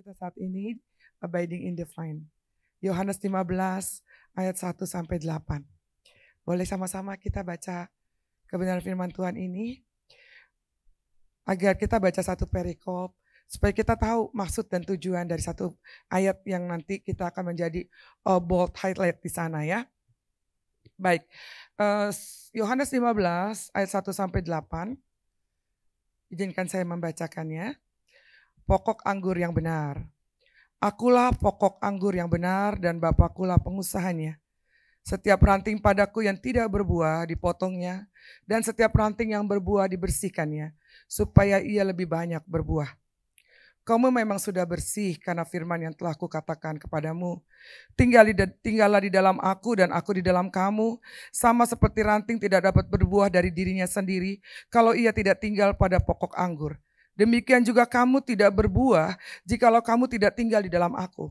kita saat ini abiding in the vine. Yohanes 15 ayat 1 sampai 8. Boleh sama-sama kita baca kebenaran firman Tuhan ini agar kita baca satu perikop supaya kita tahu maksud dan tujuan dari satu ayat yang nanti kita akan menjadi bold highlight di sana ya. Baik. Yohanes 15 ayat 1 sampai 8. Izinkan saya membacakannya. Pokok anggur yang benar. Akulah pokok anggur yang benar dan Bapakulah pengusahanya. Setiap ranting padaku yang tidak berbuah dipotongnya, dan setiap ranting yang berbuah dibersihkannya, supaya ia lebih banyak berbuah. Kamu memang sudah bersih karena firman yang telah kukatakan kepadamu. Tinggallah di dalam aku dan aku di dalam kamu, sama seperti ranting tidak dapat berbuah dari dirinya sendiri kalau ia tidak tinggal pada pokok anggur. Demikian juga kamu tidak berbuah jikalau kamu tidak tinggal di dalam aku.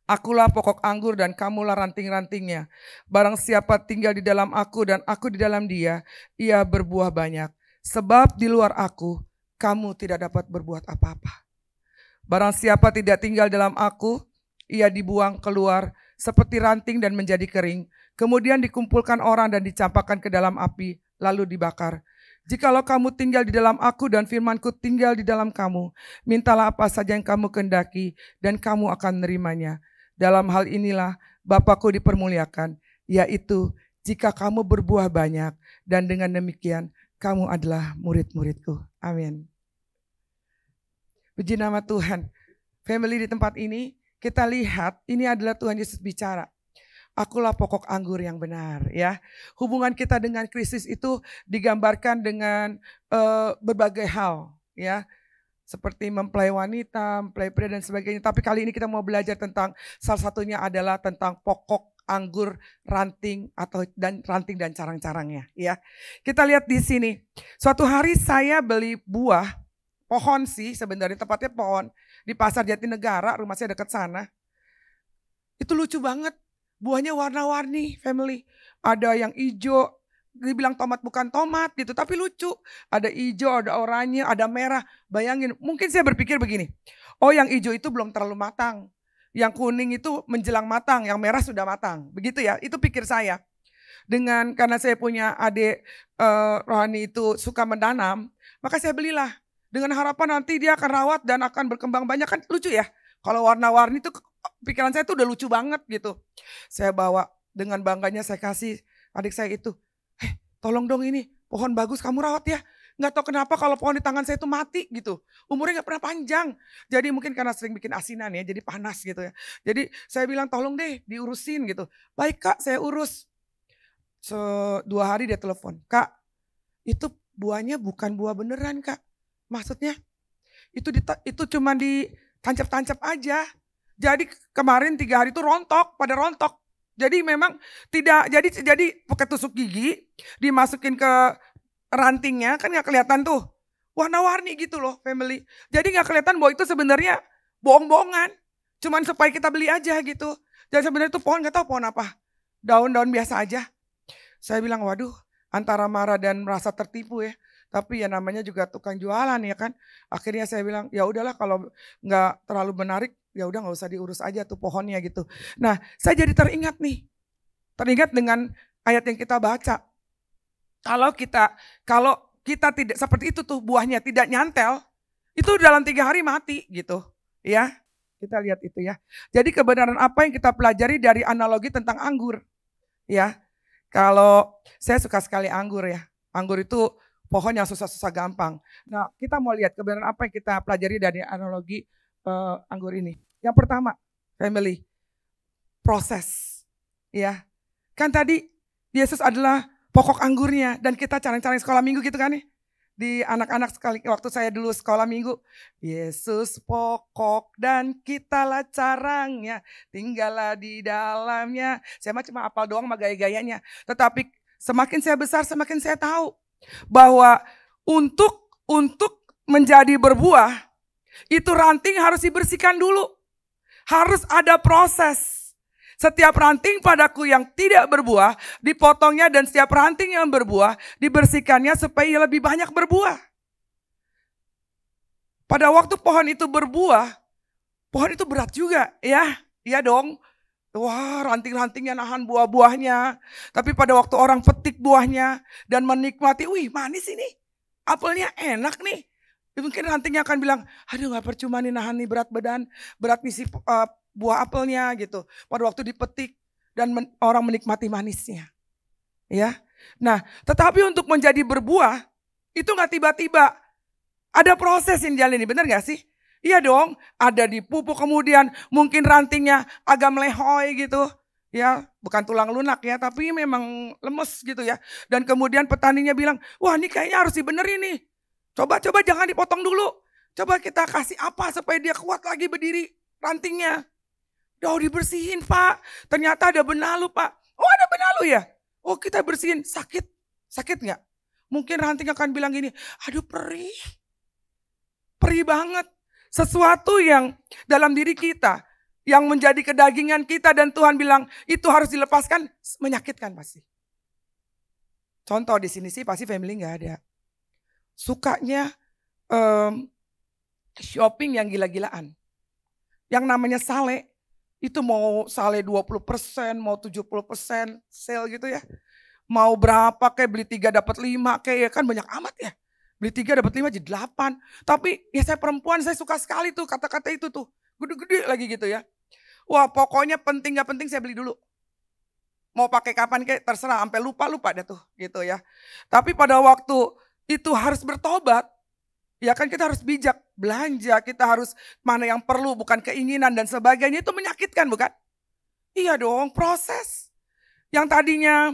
Akulah pokok anggur dan kamulah ranting-rantingnya. Barang siapa tinggal di dalam aku dan aku di dalam dia, ia berbuah banyak. Sebab di luar aku, kamu tidak dapat berbuat apa-apa. Barang siapa tidak tinggal dalam aku, ia dibuang keluar seperti ranting dan menjadi kering. Kemudian dikumpulkan orang dan dicampakkan ke dalam api, lalu dibakar. Jikalau kamu tinggal di dalam aku dan firmanku tinggal di dalam kamu, mintalah apa saja yang kamu kehendaki dan kamu akan menerimanya. Dalam hal inilah Bapakku dipermuliakan, yaitu jika kamu berbuah banyak dan dengan demikian kamu adalah murid-muridku. Amin. Puji nama Tuhan. Family di tempat ini, kita lihat ini adalah Tuhan Yesus bicara. Akulah pokok anggur yang benar ya. Hubungan kita dengan Kristus itu digambarkan dengan berbagai hal ya. Seperti mempelai wanita, mempelai pria dan sebagainya. Tapi kali ini kita mau belajar tentang salah satunya adalah tentang pokok anggur, ranting dan carang-carangnya ya. Kita lihat di sini. Suatu hari saya beli buah, pohon sih sebenarnya tepatnya pohon di Pasar Jatinegara, rumah saya dekat sana. Itu lucu banget. Buahnya warna-warni, family. Ada yang hijau, dibilang tomat bukan tomat gitu, tapi lucu. Ada hijau, ada oranye, ada merah. Bayangin, mungkin saya berpikir begini. Oh, yang hijau itu belum terlalu matang. Yang kuning itu menjelang matang, yang merah sudah matang. Begitu ya, itu pikir saya. Karena saya punya adik rohani itu suka menanam, maka saya belilah. Dengan harapan nanti dia akan rawat dan akan berkembang banyak. Kan lucu ya. Kalau warna-warni itu pikiran saya tuh udah lucu banget gitu. Saya bawa dengan bangganya saya kasih adik saya itu. Tolong dong ini pohon bagus kamu rawat ya. Nggak tahu kenapa kalau pohon di tangan saya itu mati gitu. Umurnya nggak pernah panjang. Jadi mungkin karena sering bikin asinan ya. Jadi panas gitu ya. Jadi saya bilang tolong deh diurusin gitu. Baik kak saya urus. 2 hari dia telepon. Kak itu buahnya bukan buah beneran kak. Maksudnya itu cuma ditancap-tancap aja. Jadi kemarin 3 hari itu pada rontok. Jadi memang tidak, jadi pakai tusuk gigi, dimasukin ke rantingnya, kan gak kelihatan tuh. Warna-warni gitu loh family. Jadi gak kelihatan bahwa itu sebenarnya bohong-bohongan. Cuman supaya kita beli aja gitu. Jadi sebenarnya itu pohon gak tahu pohon apa. Daun-daun biasa aja. Saya bilang waduh antara marah dan merasa tertipu ya. Tapi ya namanya juga tukang jualan ya kan. Akhirnya saya bilang ya udahlah kalau nggak terlalu menarik ya udah nggak usah diurus aja tuh pohonnya gitu. Nah saya jadi teringat dengan ayat yang kita baca. Kalau kita tidak seperti itu tuh buahnya tidak nyantel, itu dalam 3 hari mati gitu ya. Kita lihat itu ya. Jadi kebenaran apa yang kita pelajari dari analogi tentang anggur ya. Kalau saya suka sekali anggur ya. Anggur itu pohon yang susah-susah gampang. Nah, kita mau lihat kebenaran apa yang kita pelajari dari analogi anggur ini. Yang pertama, family, proses. Ya, kan tadi Yesus adalah pokok anggurnya dan kita carang-carang sekolah minggu gitu kan nih. Di anak-anak sekali waktu saya dulu sekolah minggu, Yesus pokok dan kitalah carangnya, tinggallah di dalamnya. Saya cuma hafal doang sama gaya-gayanya. Tetapi semakin saya besar semakin saya tahu bahwa untuk menjadi berbuah itu ranting harus dibersihkan dulu. Harus ada proses. Setiap ranting padaku yang tidak berbuah dipotongnya dan setiap ranting yang berbuah dibersihkannya supaya lebih banyak berbuah. Pada waktu pohon itu berbuah, pohon itu berat juga ya. Iya dong. Wah, ranting-rantingnya nahan buah-buahnya. Tapi pada waktu orang petik buahnya dan menikmati, wih manis ini. Apelnya enak nih. Mungkin rantingnya akan bilang, aduh gak percuma nih nahan nih berat badan, berat ngisi buah apelnya gitu. Pada waktu dipetik dan orang menikmati manisnya. Ya. Nah, tetapi untuk menjadi berbuah, itu gak tiba-tiba. Ada proses yang dijalani, benar gak sih? Iya dong, ada dipupuk kemudian mungkin rantingnya agak melehoi gitu. Ya, bukan tulang lunak ya, tapi memang lemes gitu ya. Dan kemudian petaninya bilang, wah ini kayaknya harus dibenerin nih. Coba-coba jangan dipotong dulu. Coba kita kasih apa supaya dia kuat lagi berdiri rantingnya. Oh dibersihin Pak, ternyata ada benalu Pak. Oh ada benalu ya? Oh kita bersihin, sakit gak? Mungkin ranting akan bilang gini, aduh perih banget. Sesuatu yang dalam diri kita, yang menjadi kedagingan kita dan Tuhan bilang itu harus dilepaskan, menyakitkan pasti. Contoh di sini sih pasti family gak ada. Sukanya shopping yang gila-gilaan. Yang namanya sale, itu mau sale 20%, mau 70% sale gitu ya. Mau berapa kayak beli 3 dapat 5 kayak ya kan banyak amat ya. Beli 3 dapat 5 jadi 8. Tapi ya saya perempuan saya suka sekali tuh kata-kata itu tuh. Gede-gede lagi gitu ya. Wah pokoknya penting gak penting saya beli dulu. Mau pakai kapan kayak terserah sampai lupa deh tuh gitu ya. Tapi pada waktu itu harus bertobat. Ya kan kita harus bijak belanja. Kita harus mana yang perlu bukan keinginan dan sebagainya. Itu menyakitkan bukan? Iya dong proses. Yang tadinya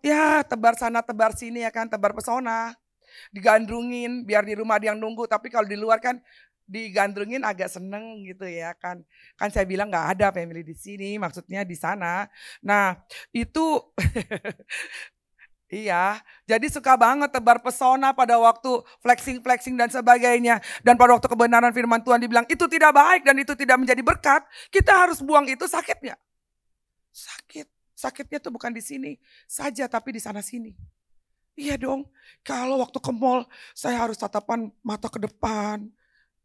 ya tebar sana tebar sini ya kan tebar pesona. Digandrungin biar di rumah ada yang nunggu, tapi kalau di luar kan digandrungin agak seneng gitu ya kan. Kan saya bilang nggak ada family di sini, maksudnya di sana. Nah itu iya, jadi suka banget tebar pesona pada waktu flexing dan sebagainya. Dan pada waktu kebenaran firman Tuhan dibilang itu tidak baik dan itu tidak menjadi berkat, kita harus buang itu, sakit nggak? Sakit, sakitnya tuh bukan di sini saja tapi di sana sini. Iya dong, kalau waktu ke mall saya harus tatapan mata ke depan.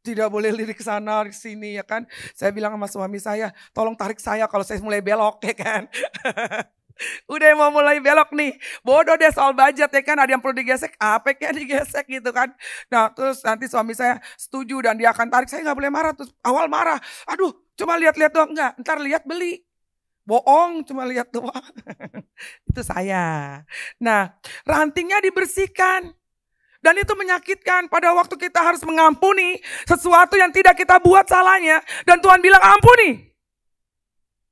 Tidak boleh lirik ke sana, ke sini ya kan. Saya bilang sama suami saya, tolong tarik saya kalau saya mulai belok ya kan. Udah mau mulai belok nih, bodoh deh soal budget ya kan. Ada yang perlu digesek, apa yang digesek gitu kan. Nah terus nanti suami saya setuju dan dia akan tarik, saya gak boleh marah. Terus awal marah, aduh cuma lihat-lihat doang. Enggak, ntar lihat beli. Bohong, cuma lihat doang. Itu saya. Nah, rantingnya dibersihkan. Dan itu menyakitkan pada waktu kita harus mengampuni sesuatu yang tidak kita buat salahnya. Dan Tuhan bilang ampuni.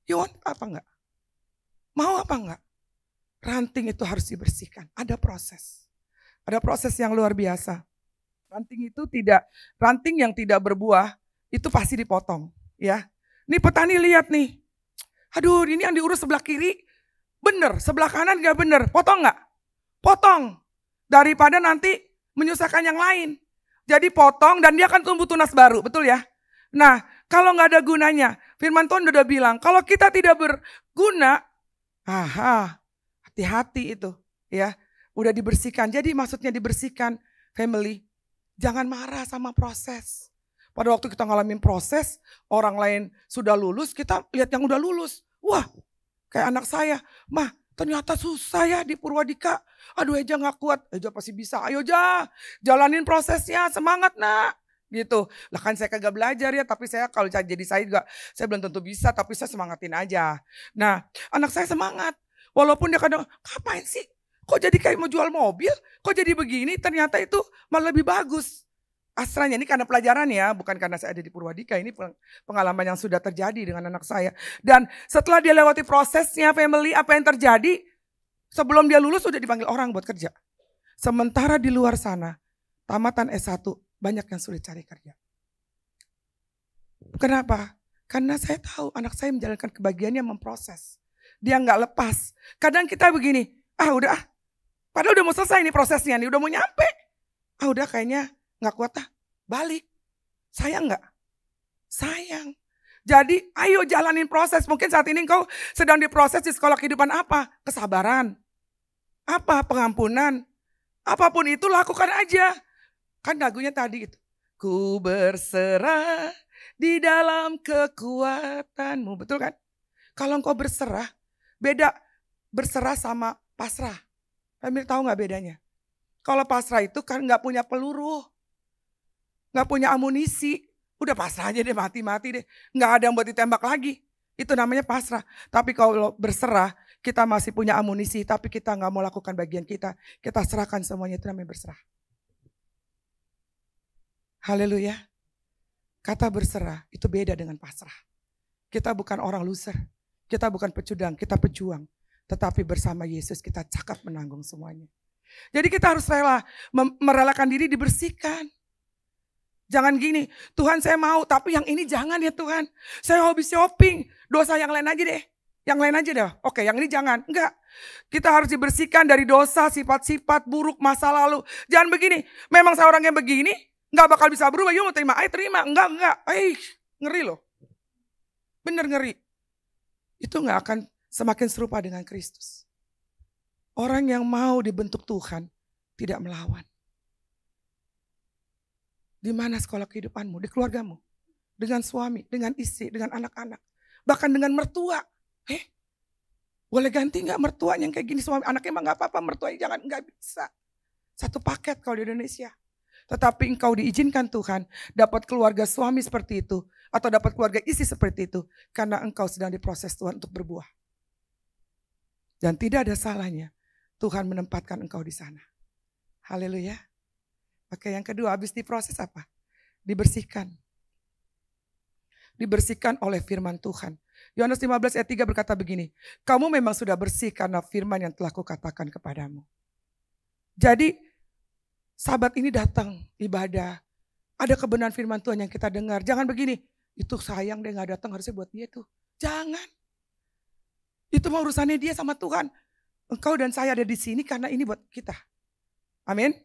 You want apa enggak? Mau apa enggak? Ranting itu harus dibersihkan. Ada proses. Ada proses yang luar biasa. Ranting yang tidak berbuah itu pasti dipotong. Ya, ini petani lihat nih. Aduh ini yang diurus sebelah kiri bener, sebelah kanan gak bener, potong gak? Potong, daripada nanti menyusahkan yang lain. Jadi potong dan dia akan tumbuh tunas baru, betul ya? Nah kalau gak ada gunanya, firman Tuhan udah bilang, kalau kita tidak berguna, hati-hati itu ya, udah dibersihkan. Jadi maksudnya dibersihkan family, jangan marah sama proses. Pada waktu kita ngalamin proses, orang lain sudah lulus, kita lihat yang udah lulus. Wah, kayak anak saya, mah ternyata susah ya di Purwadika. Aduh Eja gak kuat, Eja pasti bisa. Ayo Ja, jalanin prosesnya, semangat nak. Gitu. Lah kan saya kagak belajar ya, tapi saya kalau jadi saya juga, saya belum tentu bisa, tapi saya semangatin aja. Nah, anak saya semangat. Walaupun dia kadang, ngapain sih? Kok jadi kayak mau jual mobil? Kok jadi begini? Ternyata itu malah lebih bagus. Asranya ini karena pelajaran ya, bukan karena saya ada di Purwadika. Ini pengalaman yang sudah terjadi dengan anak saya. Dan setelah dia lewati prosesnya family, apa yang terjadi? Sebelum dia lulus sudah dipanggil orang buat kerja. Sementara di luar sana, tamatan S1, banyak yang sulit cari kerja. Kenapa? Karena saya tahu anak saya menjalankan kebagiannya memproses. Dia nggak lepas. Kadang kita begini, padahal udah mau selesai nih prosesnya nih, udah mau nyampe. Udah kayaknya nggak kuat balik. Sayang nggak? Sayang. Jadi ayo jalanin proses. Mungkin saat ini engkau sedang diproses di sekolah kehidupan apa? Kesabaran. Apa? Pengampunan. Apapun itu lakukan aja. Kan lagunya tadi itu. Ku berserah di dalam kekuatanmu. Betul kan? Kalau engkau berserah, beda berserah sama pasrah. Family tahu gak bedanya? Kalau pasrah itu kan gak punya peluru, gak punya amunisi. Udah pasrah aja deh, mati-mati deh. Gak ada yang buat ditembak lagi. Itu namanya pasrah. Tapi kalau berserah, kita masih punya amunisi, tapi kita gak mau lakukan bagian kita. Kita serahkan semuanya, itu namanya berserah. Haleluya. Kata berserah itu beda dengan pasrah. Kita bukan orang loser. Kita bukan pecundang, kita pejuang. Tetapi bersama Yesus kita cakap menanggung semuanya. Jadi kita harus rela, merelakan diri dibersihkan. Jangan gini, Tuhan saya mau tapi yang ini jangan ya Tuhan. Saya hobi shopping, dosa yang lain aja deh. Yang lain aja deh, oke yang ini jangan. Enggak, kita harus dibersihkan dari dosa, sifat-sifat buruk masa lalu. Jangan begini, memang saya orang yang begini, nggak bakal bisa berubah. Yuk mau terima, ayo terima. Enggak. Ngeri loh. Bener ngeri. Itu nggak akan semakin serupa dengan Kristus. Orang yang mau dibentuk Tuhan tidak melawan. Di mana sekolah kehidupanmu, di keluargamu, dengan suami, dengan istri, dengan anak-anak, bahkan dengan mertua. Boleh ganti nggak mertuanya yang kayak gini, suami anaknya emang nggak apa-apa, mertuanya jangan, nggak bisa. Satu paket kalau di Indonesia. Tetapi engkau diizinkan Tuhan dapat keluarga suami seperti itu atau dapat keluarga istri seperti itu karena engkau sedang diproses Tuhan untuk berbuah. Dan tidak ada salahnya Tuhan menempatkan engkau di sana. Haleluya. Oke, yang kedua habis diproses apa? Dibersihkan. Dibersihkan oleh firman Tuhan. Yohanes 15 ayat 3 berkata begini, kamu memang sudah bersih karena firman yang telah kukatakan kepadamu. Jadi sahabat ini datang ibadah. Ada kebenaran firman Tuhan yang kita dengar. Jangan begini, itu sayang dia gak datang harusnya buat dia tuh. Jangan. Itu mau urusannya dia sama Tuhan. Engkau dan saya ada di sini karena ini buat kita. Amin.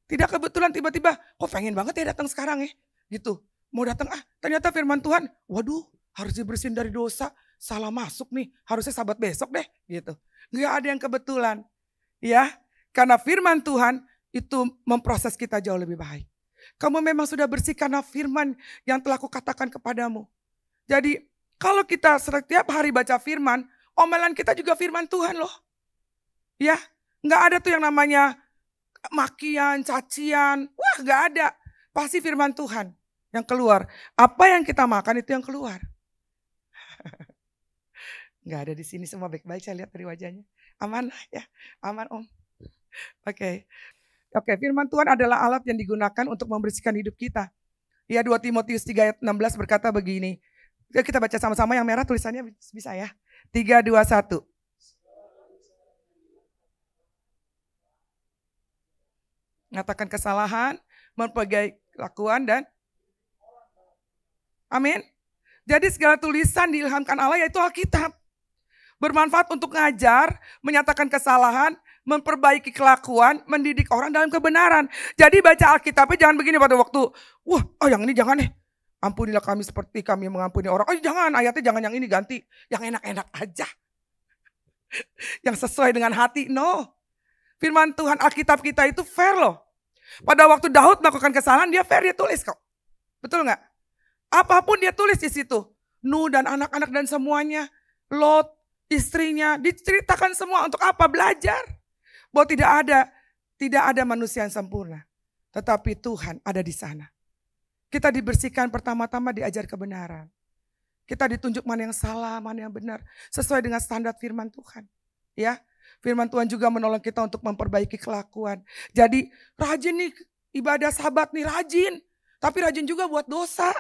Tidak kebetulan tiba-tiba, kok pengen banget ya datang sekarang ya. Gitu. Mau datang, ternyata firman Tuhan, waduh harus dibersihin dari dosa. Salah masuk nih, harusnya sabat besok deh. Gitu. Gak ada yang kebetulan. Ya, karena firman Tuhan itu memproses kita jauh lebih baik. Kamu memang sudah bersih karena firman yang telah kukatakan kepadamu. Jadi kalau kita setiap hari baca firman, omelan kita juga firman Tuhan loh. Ya, gak ada tuh yang namanya makian, cacian. Wah gak ada. Pasti firman Tuhan yang keluar. Apa yang kita makan itu yang keluar. Gak ada di sini semua baik-baik, saya lihat dari wajahnya. Aman ya, aman Om. Oke, firman Tuhan adalah alat yang digunakan untuk membersihkan hidup kita. Ya 2 Timotius 3 ayat 16 berkata begini. Kita baca sama-sama yang merah tulisannya bisa ya. 3, 2, 1. Mengatakan kesalahan, memperbaiki kelakuan dan amin. Jadi segala tulisan diilhamkan Allah yaitu Alkitab. Bermanfaat untuk ngajar, menyatakan kesalahan, memperbaiki kelakuan, mendidik orang dalam kebenaran. Jadi baca Alkitabnya jangan begini pada waktu, yang ini jangan nih. Ampunilah kami seperti kami mengampuni orang. Jangan, ayatnya jangan yang ini ganti. Yang enak-enak aja. Yang sesuai dengan hati, no. Firman Tuhan Alkitab kita itu fair loh. Pada waktu Daud melakukan kesalahan, dia fair, dia tulis kok. Betul gak? Apapun dia tulis di situ. Nuh dan anak-anak dan semuanya. Lot, istrinya, diceritakan semua untuk apa? Belajar. Bahwa tidak ada manusia yang sempurna. Tetapi Tuhan ada di sana. Kita dibersihkan pertama-tama diajar kebenaran. Kita ditunjuk mana yang salah, mana yang benar. Sesuai dengan standar firman Tuhan. Ya, firman Tuhan juga menolong kita untuk memperbaiki kelakuan. Jadi rajin nih ibadah sabat nih rajin. Tapi rajin juga buat dosa.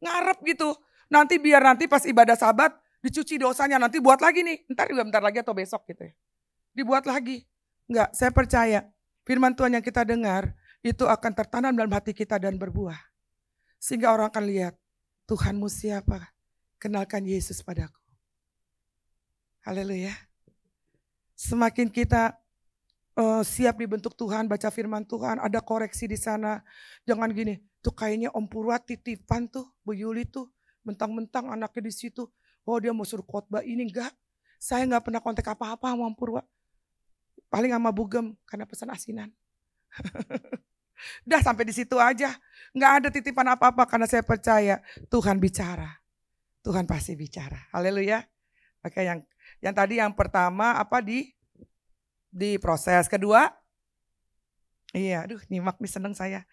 Ngarep gitu. Nanti pas ibadah sabat dicuci dosanya. Nanti buat lagi nih. Bentar lagi atau besok gitu ya. Dibuat lagi. Enggak, saya percaya. Firman Tuhan yang kita dengar itu akan tertanam dalam hati kita dan berbuah. Sehingga orang akan lihat. Tuhanmu siapa? Kenalkan Yesus padaku. Haleluya. Semakin kita siap dibentuk Tuhan, baca firman Tuhan, ada koreksi di sana. Jangan gini, tuh kayaknya Om Purwa titipan tuh, Bu Yuli tuh, mentang-mentang anaknya di situ. Oh dia mau suruh khotbah ini, enggak. Saya enggak pernah kontak apa-apa sama Om Purwa. Paling sama Bugem, karena pesan asinan. Udah sampai di situ aja. Nggak ada titipan apa-apa karena saya percaya Tuhan bicara. Tuhan pasti bicara. Haleluya. Oke, yang tadi yang pertama apa di proses. Kedua, iya, aduh nyimak nih seneng saya.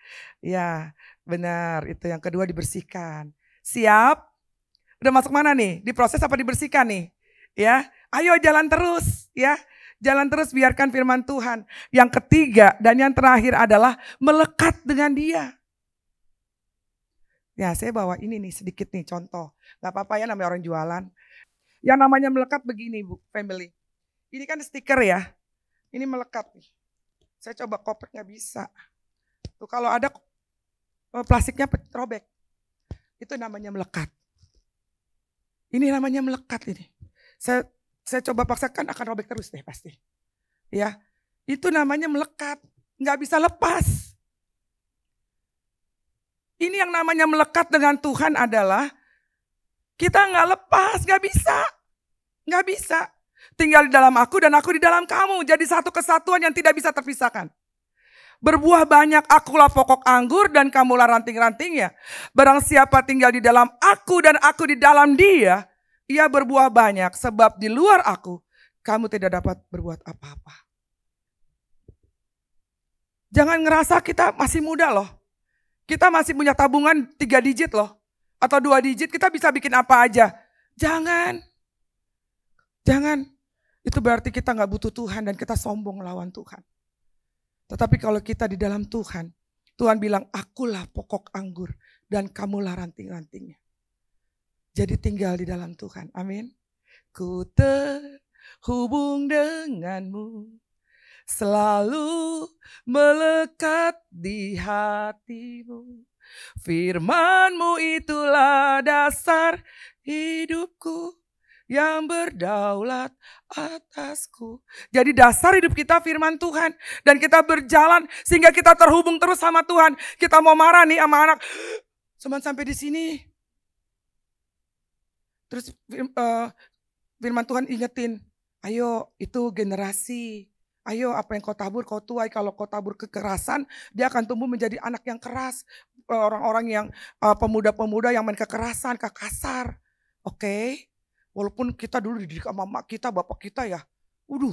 Iya, benar itu yang kedua dibersihkan. Siap? Udah masuk mana nih? Diproses apa dibersihkan nih? Ya, ayo jalan terus ya. Jalan terus biarkan firman Tuhan. Yang ketiga dan yang terakhir adalah melekat dengan Dia. Ya saya bawa ini nih sedikit nih contoh. Gak apa-apa ya namanya orang jualan. Yang namanya melekat begini Bu, family. Ini kan stiker ya. Ini melekat nih. Saya coba kopek gak bisa. Tuh kalau ada plastiknya robek. Itu namanya melekat. Ini namanya melekat ini. Saya coba paksakan akan robek terus deh pasti. Ya, itu namanya melekat. Gak bisa lepas. Ini yang namanya melekat dengan Tuhan adalah kita gak lepas, gak bisa. Gak bisa. Tinggal di dalam aku dan aku di dalam kamu. Jadi satu kesatuan yang tidak bisa terpisahkan. Berbuah banyak, akulah pokok anggur dan kamulah ranting-rantingnya. Barang siapa tinggal di dalam aku dan aku di dalam dia, ia berbuah banyak. Sebab di luar aku, kamu tidak dapat berbuat apa-apa. Jangan ngerasa kita masih muda loh. Kita masih punya tabungan 3 digit loh. Atau 2 digit, kita bisa bikin apa aja. Jangan. Itu berarti kita gak butuh Tuhan dan kita sombong lawan Tuhan. Tetapi kalau kita di dalam Tuhan, Tuhan bilang akulah pokok anggur dan kamulah ranting-rantingnya. Jadi tinggal di dalam Tuhan. Amin. Ku terhubung denganmu, selalu melekat di hatimu. Firman-Mu itulah dasar hidupku yang berdaulat atasku. Jadi dasar hidup kita firman Tuhan. Dan kita berjalan sehingga kita terhubung terus sama Tuhan. Kita mau marah nih sama anak. Cuman sampai di sini. Terus firman Tuhan ingetin. Ayo itu generasi. Ayo apa yang kau tabur kau tuai. Kalau kau tabur kekerasan dia akan tumbuh menjadi anak yang keras. Orang-orang yang pemuda-pemuda yang main kekerasan, kasar. Oke. Walaupun kita dulu dididik sama mama kita, bapak kita ya.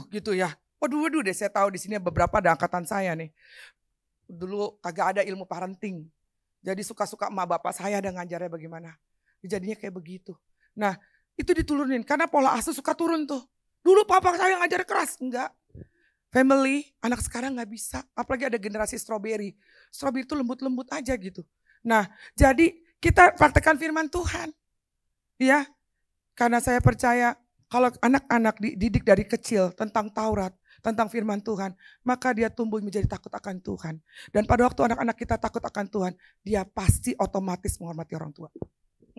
Gitu ya. Waduh deh saya tahu di sini beberapa ada angkatan saya nih. Dulu kagak ada ilmu parenting. Jadi suka-suka emak bapak saya dan ngajarnya bagaimana. Jadinya kayak begitu. Nah itu diturunin karena pola asuh suka turun tuh. Dulu papa saya ngajar keras. Enggak. Family, anak sekarang gak bisa. Apalagi ada generasi strawberry. Strawberry itu lembut-lembut aja gitu. Nah jadi kita praktekkan firman Tuhan. Ya. Karena saya percaya kalau anak-anak dididik dari kecil tentang Taurat, tentang firman Tuhan, maka dia tumbuh menjadi takut akan Tuhan. Dan pada waktu anak-anak kita takut akan Tuhan, dia pasti otomatis menghormati orang tua.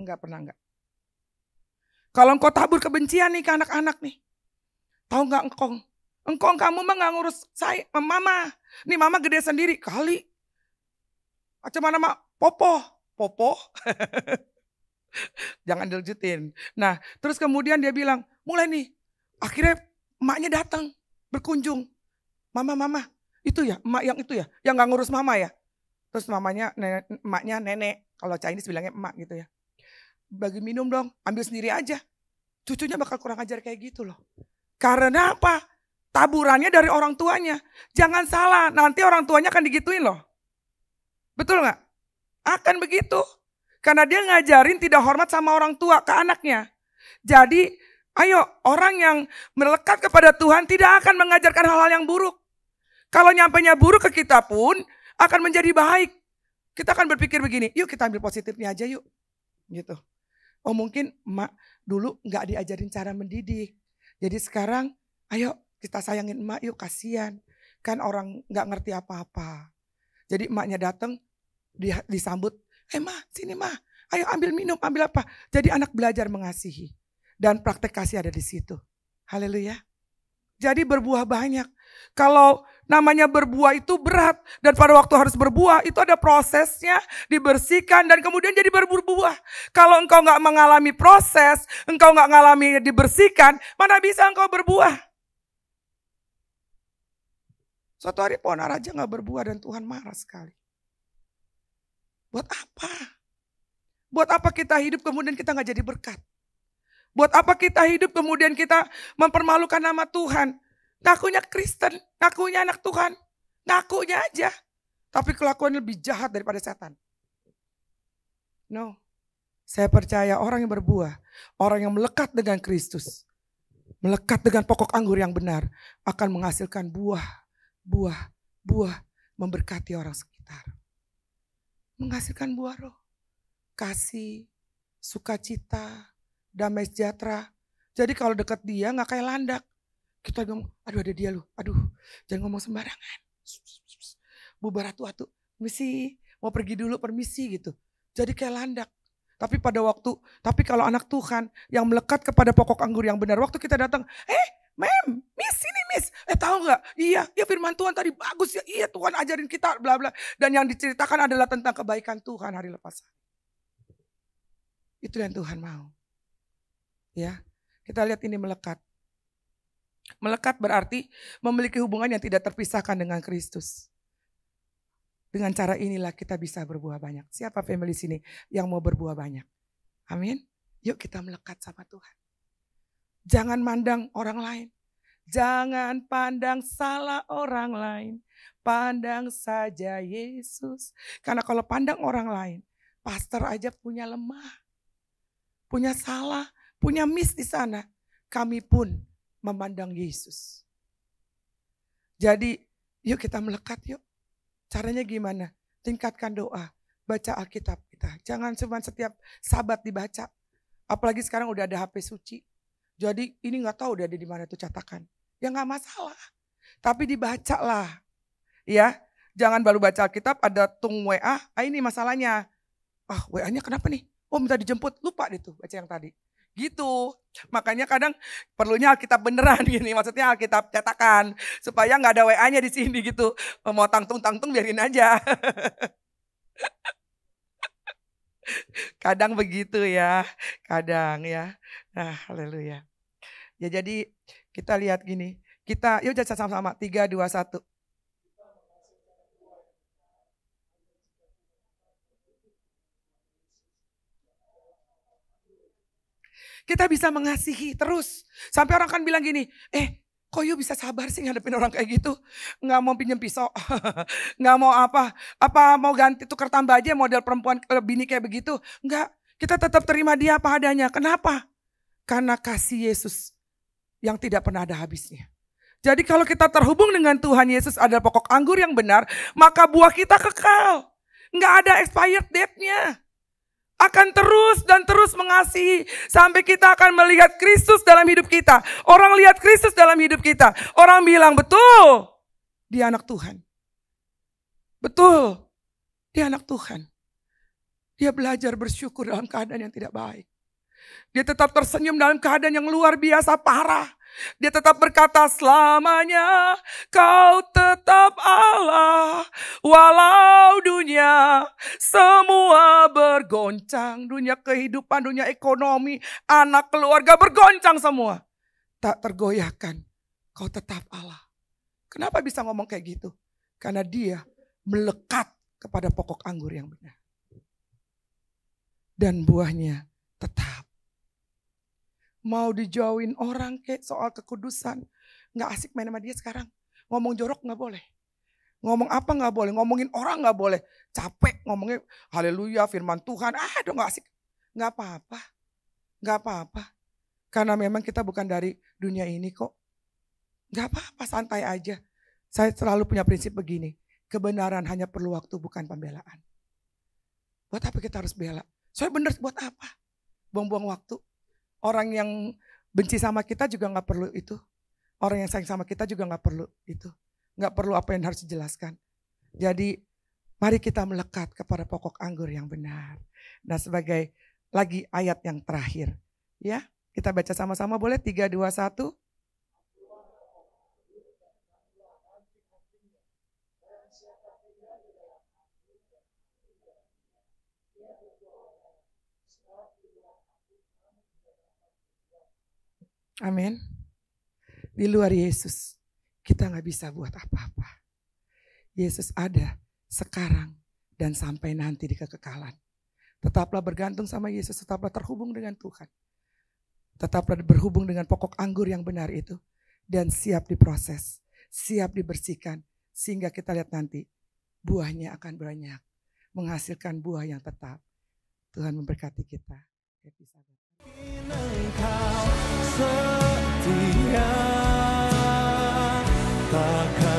Enggak. Kalau engkau tabur kebencian nih ke anak-anak nih, tahu nggak engkong? Engkong kamu mah nggak ngurus saya, mama. Nih mama gede sendiri kali. Macam mana mak? Popo. Jangan dilanjutin. Nah, terus kemudian dia bilang, mulai nih. Akhirnya emaknya datang, berkunjung. Mama, itu ya, emak yang itu ya, yang gak ngurus mama ya. Terus emaknya nenek, kalau Chinese bilangnya emak gitu ya. Bagi minum dong, ambil sendiri aja. Cucunya bakal kurang ajar kayak gitu loh. Karena apa? Taburannya dari orang tuanya. Jangan salah, nanti orang tuanya akan digituin loh. Betul gak? Akan begitu. Karena dia ngajarin tidak hormat sama orang tua ke anaknya. Jadi ayo orang yang melekat kepada Tuhan tidak akan mengajarkan hal-hal yang buruk. Kalau nyampainya buruk ke kita pun akan menjadi baik. Kita akan berpikir begini, yuk kita ambil positifnya aja yuk. Gitu. Oh mungkin emak dulu gak diajarin cara mendidik. Jadi sekarang ayo kita sayangin emak yuk, kasihan. Kan orang gak ngerti apa-apa. Jadi emaknya datang disambut. Ma, sini ma, ayo ambil minum, ambil apa. Jadi anak belajar mengasihi. Dan praktek kasih ada di situ. Haleluya. Jadi berbuah banyak. Kalau namanya berbuah itu berat. Dan pada waktu harus berbuah itu ada prosesnya. Dibersihkan dan kemudian jadi berbuah. Kalau engkau gak mengalami proses, engkau gak mengalami dibersihkan, mana bisa engkau berbuah. Suatu hari pohon ara aja gak berbuah dan Tuhan marah sekali. Buat apa? Buat apa kita hidup kemudian kita gak jadi berkat? Buat apa kita hidup kemudian kita mempermalukan nama Tuhan? Ngakunya Kristen, ngakunya anak Tuhan, ngakunya aja. Tapi kelakuan lebih jahat daripada setan. No, saya percaya orang yang berbuah, orang yang melekat dengan Kristus, melekat dengan pokok anggur yang benar, akan menghasilkan buah, memberkati orang sekitar. Menghasilkan buah roh, kasih, sukacita, damai sejahtera. Jadi kalau dekat dia gak kayak landak. Kita ngomong, aduh ada dia loh, aduh jangan ngomong sembarangan. Bubar atu-atu, misi, mau pergi dulu permisi gitu. Jadi kayak landak. Tapi kalau anak Tuhan yang melekat kepada pokok anggur yang benar. Waktu kita datang, miss ini miss. Tahu gak? Iya firman Tuhan tadi bagus ya. Iya Tuhan ajarin kita bla bla. Dan yang diceritakan adalah tentang kebaikan Tuhan hari lepas. Itu yang Tuhan mau. Ya, kita lihat ini melekat. Melekat berarti memiliki hubungan yang tidak terpisahkan dengan Kristus. Dengan cara inilah kita bisa berbuah banyak. Siapa family sini yang mau berbuah banyak? Amin. Yuk kita melekat sama Tuhan. Jangan mandang orang lain. Jangan pandang salah orang lain. Pandang saja Yesus. Karena kalau pandang orang lain, pastor aja punya lemah. Punya salah, punya miss di sana. Kami pun memandang Yesus. Jadi yuk kita melekat yuk. Caranya gimana? Tingkatkan doa. Baca Alkitab kita. Jangan cuma setiap sabat dibaca. Apalagi sekarang udah ada HP suci. Jadi ini gak tahu udah ada di mana tuh catakan. Ya gak masalah. Tapi dibacalah. Ya. Jangan baru baca Alkitab ada tung WA. Ini masalahnya. WA-nya kenapa nih? Minta dijemput. Lupa deh tuh baca yang tadi. Gitu. Makanya kadang perlunya Alkitab beneran gini. Maksudnya Alkitab cetakan. Supaya gak ada WA-nya di sini gitu. Mau tangtung biarin aja. Kadang begitu ya. Kadang ya. Nah haleluya. Ya jadi kita lihat gini. Yuk jadi sama-sama. 3, 2, 1. Kita bisa mengasihi terus. Sampai orang kan bilang gini, kok yuk bisa sabar sih ngadepin orang kayak gitu. Nggak mau pinjem pisau, nggak mau apa mau ganti tukar tambah aja model perempuan bini kayak begitu. Nggak, kita tetap terima dia apa adanya. Kenapa? Karena kasih Yesus yang tidak pernah ada habisnya. Jadi kalau kita terhubung dengan Tuhan Yesus adalah pokok anggur yang benar, maka buah kita kekal. Nggak ada expired date-nya. Akan terus dan terus mengasihi sampai kita akan melihat Kristus dalam hidup kita. Orang lihat Kristus dalam hidup kita. Orang bilang betul, dia anak Tuhan. Betul, dia anak Tuhan. Dia belajar bersyukur dalam keadaan yang tidak baik. Dia tetap tersenyum dalam keadaan yang luar biasa parah. Dia tetap berkata selamanya kau tetap Allah. Walau dunia semua bergoncang. Dunia kehidupan, dunia ekonomi, anak, keluarga bergoncang semua. Tak tergoyahkan, kau tetap Allah. Kenapa bisa ngomong kayak gitu? Karena dia melekat kepada pokok anggur yang benar. Dan buahnya tetap. Mau dijauhin orang kayak soal kekudusan. Gak asik main sama dia sekarang. Ngomong jorok gak boleh. Ngomong apa gak boleh. Ngomongin orang gak boleh. Capek ngomongnya haleluya firman Tuhan. Aduh gak asik. Gak apa-apa. Gak apa-apa. Karena memang kita bukan dari dunia ini kok. Gak apa-apa, santai aja. Saya selalu punya prinsip begini. Kebenaran hanya perlu waktu, bukan pembelaan. Buat apa kita harus bela? Soalnya bener buat apa? Buang-buang waktu. Orang yang benci sama kita juga gak perlu itu. Orang yang sayang sama kita juga gak perlu itu. Gak perlu apa yang harus dijelaskan. Jadi mari kita melekat kepada pokok anggur yang benar. Nah sebagai lagi ayat yang terakhir. Ya, kita baca sama-sama boleh? 3, 2, 1. Amin. Di luar Yesus kita gak bisa buat apa-apa. Yesus ada sekarang dan sampai nanti di kekekalan. Tetaplah bergantung sama Yesus, tetaplah terhubung dengan Tuhan. Tetaplah berhubung dengan pokok anggur yang benar itu. Dan siap diproses, siap dibersihkan. Sehingga kita lihat nanti buahnya akan banyak. Menghasilkan buah yang tetap. Tuhan memberkati kita. Engkau setia, takkan